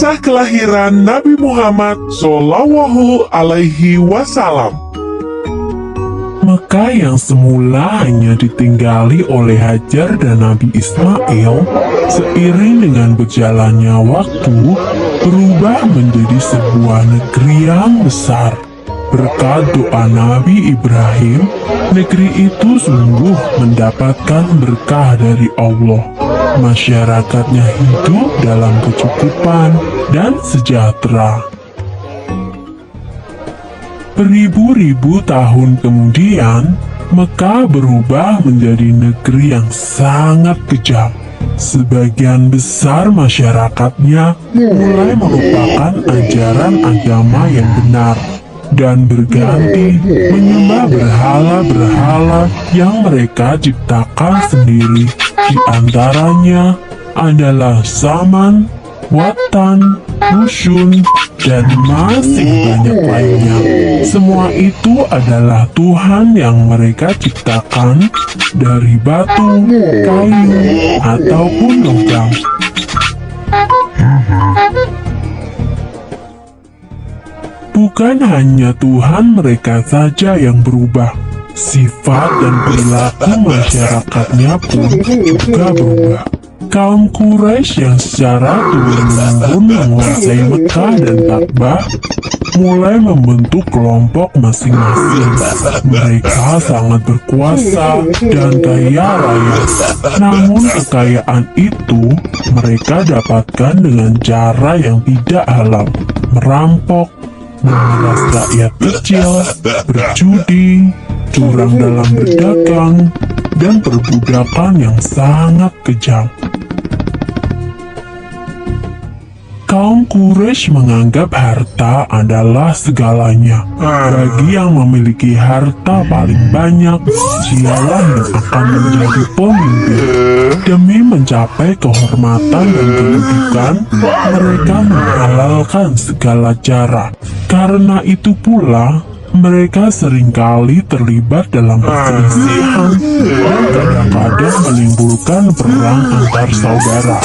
Kisah kelahiran Nabi Muhammad Shallallahu Alaihi Wasallam. Mekah yang semula hanya ditinggali oleh Hajar dan Nabi Ismail, seiring dengan berjalannya waktu, berubah menjadi sebuah negeri yang besar. Berkat doa Nabi Ibrahim, negeri itu sungguh mendapatkan berkah dari Allah. Masyarakatnya hidup dalam kecukupan dan sejahtera. Beribu-ribu tahun kemudian, Mekah berubah menjadi negeri yang sangat kejam. Sebagian besar masyarakatnya mulai melupakan ajaran agama yang benar dan berganti menyembah berhala-berhala yang mereka ciptakan sendiri. Di antaranya adalah Zaman, Watan, Musyun, dan masih banyak lainnya. Semua itu adalah Tuhan yang mereka ciptakan dari batu, kayu, ataupun logam. Bukan hanya Tuhan mereka saja yang berubah, sifat dan perilaku masyarakatnya pun juga berubah. Kaum Quraisy yang secara turun-temurun menguasai Mekah dan Ka'bah mulai membentuk kelompok masing-masing. Mereka sangat berkuasa dan kaya raya. Namun kekayaan itu mereka dapatkan dengan cara yang tidak halal, merampok, memeras rakyat kecil, berjudi, curang dalam berdagang, dan perbudakan yang sangat kejam. Kaum Quraisy menganggap harta adalah segalanya. Bagi yang memiliki harta paling banyak, dialah yang akan menjadi pemimpin. Demi mencapai kehormatan dan kedudukan, mereka menghalalkan segala cara. Karena itu pula, mereka seringkali terlibat dalam perselisihan dan kadang-kadang menimbulkan perang antar saudara.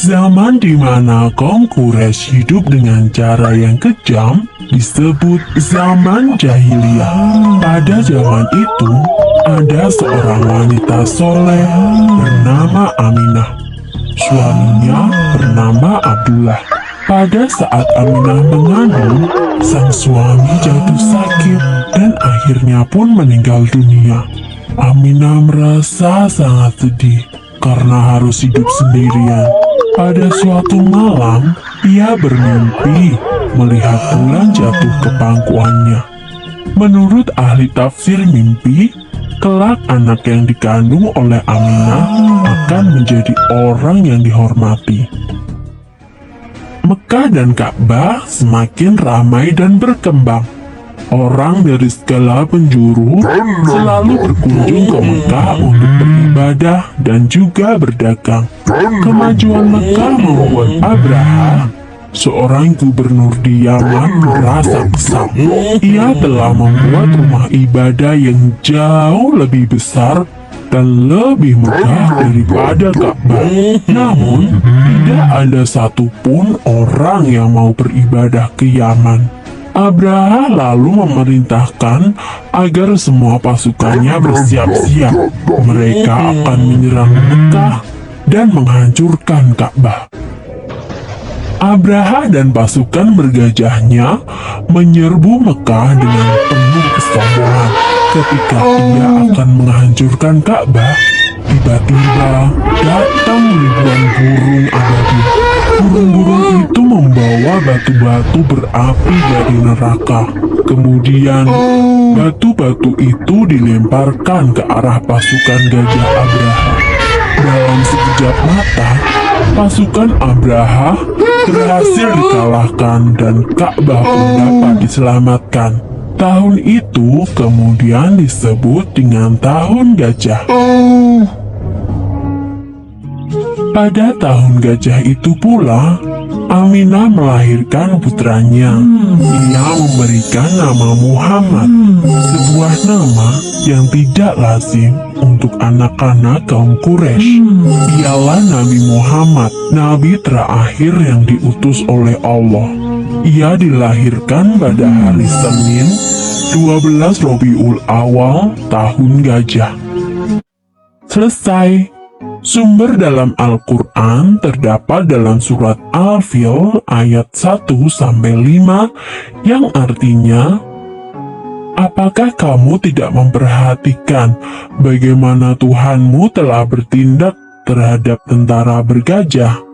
Zaman di mana kaum Quraisy hidup dengan cara yang kejam disebut zaman jahiliyah. Pada zaman itu, ada seorang wanita soleh bernama Aminah. Suaminya bernama Abdullah. Pada saat Aminah mengandung, sang suami jatuh sakit dan akhirnya pun meninggal dunia. Aminah merasa sangat sedih karena harus hidup sendirian. Pada suatu malam, ia bermimpi melihat bulan jatuh ke pangkuannya. Menurut ahli tafsir mimpi, kelak anak yang dikandung oleh Aminah akan menjadi orang yang dihormati. Mekah dan Ka'bah semakin ramai dan berkembang. Orang dari segala penjuru selalu berkunjung ke Mekah untuk beribadah dan juga berdagang. Kemajuan Mekah membuat Abraha, seorang gubernur di Yaman, merasa kesal. Ia telah membuat rumah ibadah yang jauh lebih besar dan lebih megah daripada Ka'bah. Namun, tidak ada satupun orang yang mau beribadah ke Yaman. Abraha lalu memerintahkan agar semua pasukannya bersiap-siap. Mereka akan menyerang Mekah dan menghancurkan Ka'bah. Abraha dan pasukan bergajahnya menyerbu Mekah dengan penuh kesombongan. Ketika ia akan menghancurkan Ka'bah, tiba-tiba datang ribuan burung ababil. Burung-burung itu membawa batu-batu berapi dari neraka. Kemudian, batu-batu itu dilemparkan ke arah pasukan gajah Abraha. Dalam sekejap mata, pasukan Abraha berhasil dikalahkan dan Ka'bah pun dapat diselamatkan. Tahun itu kemudian disebut dengan Tahun Gajah. Pada tahun gajah itu pula, Aminah melahirkan putranya. Ia memberikan nama Muhammad, sebuah nama yang tidak lazim untuk anak-anak kaum Quraisy. Ialah Nabi Muhammad, nabi terakhir yang diutus oleh Allah. Ia dilahirkan pada hari Senin, 12 Rabiul Awal, tahun gajah. Selesai. Sumber dalam Al-Quran terdapat dalam surat Al-Fil ayat 1-5 yang artinya, apakah kamu tidak memperhatikan bagaimana Tuhanmu telah bertindak terhadap tentara bergajah?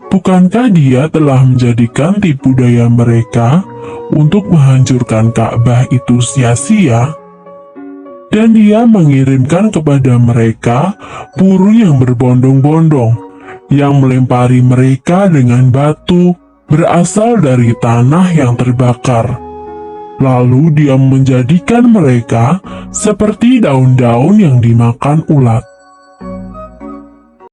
Bukankah Dia telah menjadikan tipu daya mereka untuk menghancurkan Ka'bah itu sia-sia? Dan Dia mengirimkan kepada mereka burung yang berbondong-bondong, yang melempari mereka dengan batu berasal dari tanah yang terbakar. Lalu Dia menjadikan mereka seperti daun-daun yang dimakan ulat.